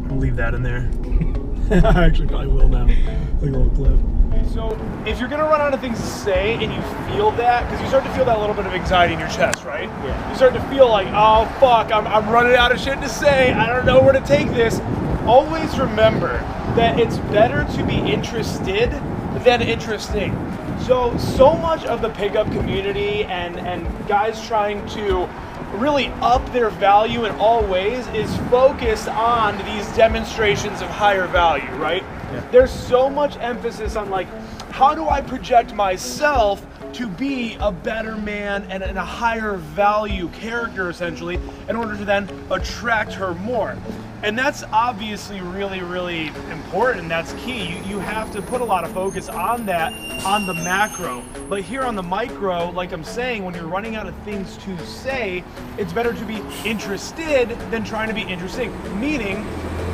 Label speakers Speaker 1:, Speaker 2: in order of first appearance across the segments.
Speaker 1: I'll leave that in there. I actually probably will now. Like a little clip. So, if you're gonna run out of things to say and you feel that, because you start to feel that little bit of anxiety in your chest, right?
Speaker 2: Yeah.
Speaker 1: You start to feel like, oh fuck, I'm running out of shit to say. I don't know where to take this. Always remember that it's better to be interested than interesting. So much of the pickup community and guys trying to really up their value in all ways is focused on these demonstrations of higher value, right?
Speaker 2: Yeah.
Speaker 1: There's so much emphasis on like, how do I project myself to be a better man and a higher value character essentially in order to then attract her more. And that's obviously really, really important. That's key. You have to put a lot of focus on that, on the macro. But here on the micro, like I'm saying, when you're running out of things to say, it's better to be interested than trying to be interesting. Meaning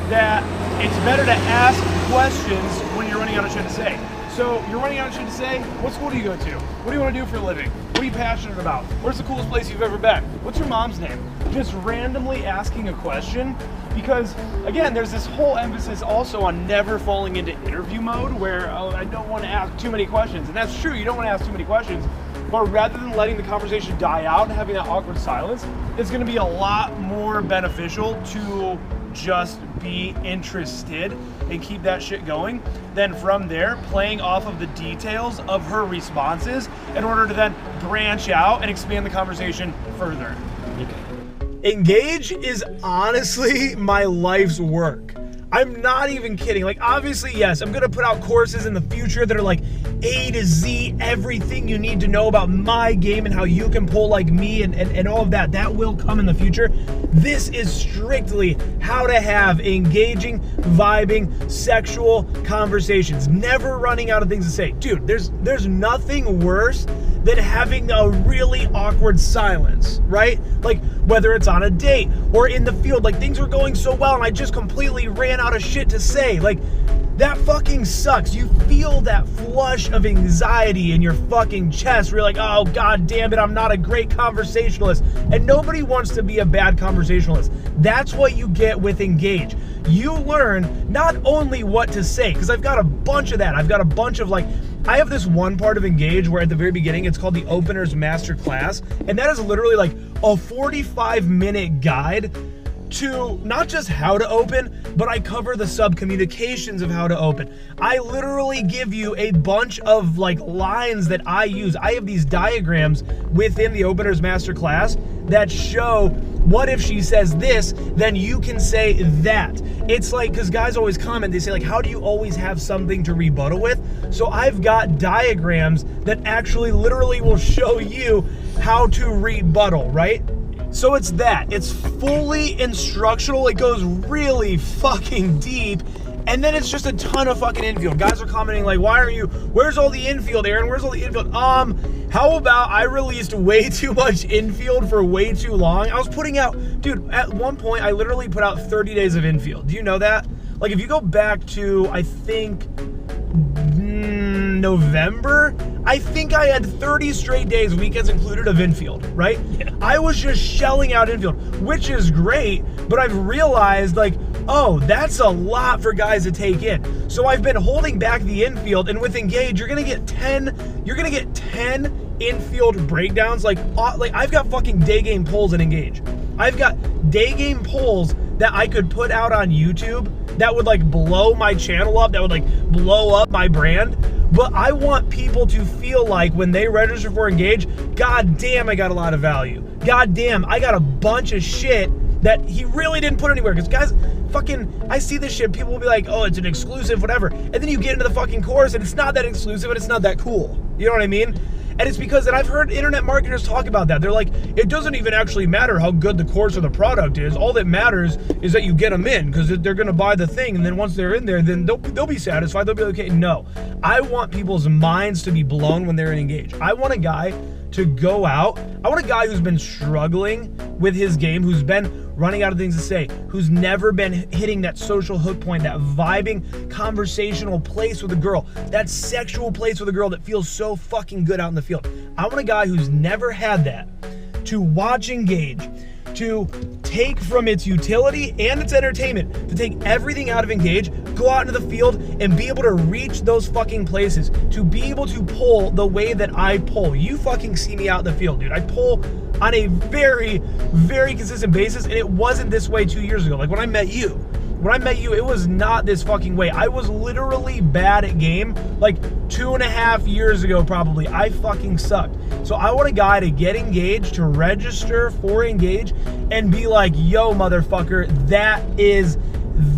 Speaker 1: that it's better to ask questions when you're running out of shit to say. So you're running out of shit to say, what school do you go to? What do you want to do for a living? What are you passionate about? Where's the coolest place you've ever been? What's your mom's name? Just randomly asking a question, because again, there's this whole emphasis also on never falling into interview mode where, oh, I don't want to ask too many questions. And that's true, you don't want to ask too many questions, but rather than letting the conversation die out and having that awkward silence, it's going to be a lot more beneficial to just be interested and keep that shit going. Then from there, playing off of the details of her responses in order to then branch out and expand the conversation further. Engage is honestly my life's work. I'm not even kidding. Like, obviously, yes, I'm gonna put out courses in the future that are like A to Z, everything you need to know about my game and how you can pull like me and all of that. That will come in the future. This is strictly how to have engaging, vibing, sexual conversations. Never running out of things to say. Dude, there's nothing worse than having a really awkward silence, right? Like, whether it's on a date or in the field, like things were going so well and I just completely ran out of shit to say. Like, that fucking sucks. You feel that flush of anxiety in your fucking chest where you're like, oh, god damn it, I'm not a great conversationalist. And nobody wants to be a bad conversationalist. That's what you get with Engage. You learn not only what to say, because I've got a bunch of that. I've got a bunch of like, I have this one part of Engage where at the very beginning, it's called the Opener's Master Class. And that is literally like a 45-minute guide to not just how to open, but I cover the sub-communications of how to open. I literally give you a bunch of like lines that I use. I have these diagrams within the Opener's Masterclass that show what if she says this, then you can say that. It's like, because guys always comment, they say like, how do you always have something to rebuttal with? So I've got diagrams that actually literally will show you how to rebuttal, right? So it's that. It's fully instructional. It goes really fucking deep. And then it's just a ton of fucking infield. Guys are commenting like, where's all the infield, Aaron? Where's all the infield? How about I released way too much infield for way too long? I was putting out, dude, at one point, I literally put out 30 days of infield. Do you know that? Like, if you go back to, I think, November, I think I had 30 straight days, weekends included, of infield, right? Yeah. I was just shelling out infield, which is great, but I've realized like, oh, that's a lot for guys to take in. So I've been holding back the infield, and with Engage, you're gonna get 10 infield breakdowns. Like I've got fucking day game polls in Engage. I've got day game polls that I could put out on YouTube that would like blow my channel up, that would like blow up my brand. But I want people to feel like when they register for Engage, god damn, I got a lot of value. God damn, I got a bunch of shit that he really didn't put anywhere. Because guys, fucking, I see this shit, people will be like, oh, it's an exclusive, whatever. And then you get into the fucking course and it's not that exclusive and it's not that cool. You know what I mean? And it's because, and I've heard internet marketers talk about that. They're like, it doesn't even actually matter how good the course or the product is. All that matters is that you get them in, because they're going to buy the thing. And then once they're in there, then they'll be satisfied. They'll be okay. No, I want people's minds to be blown when they're engaged. I want a guy to go out. I want a guy who's been struggling with his game, who's been running out of things to say, who's never been hitting that social hook point, that vibing conversational place with a girl, that sexual place with a girl that feels so fucking good out in the field. I want a guy who's never had that to watch Engage, to take from its utility and its entertainment, to take everything out of Engage, go out into the field and be able to reach those fucking places, to be able to pull the way that I pull. You fucking see me out in the field, dude. I pull on a very, very consistent basis, and it wasn't this way 2 years ago. Like when I met you, it was not this fucking way. I was literally bad at game like 2.5 years ago probably. I fucking sucked. So I want a guy to get Engaged, to register for Engage, and be like, yo, motherfucker, that is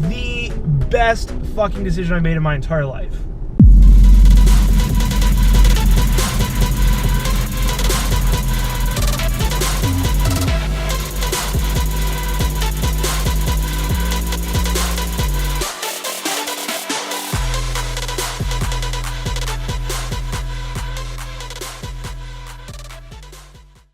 Speaker 1: the best fucking decision I made in my entire life.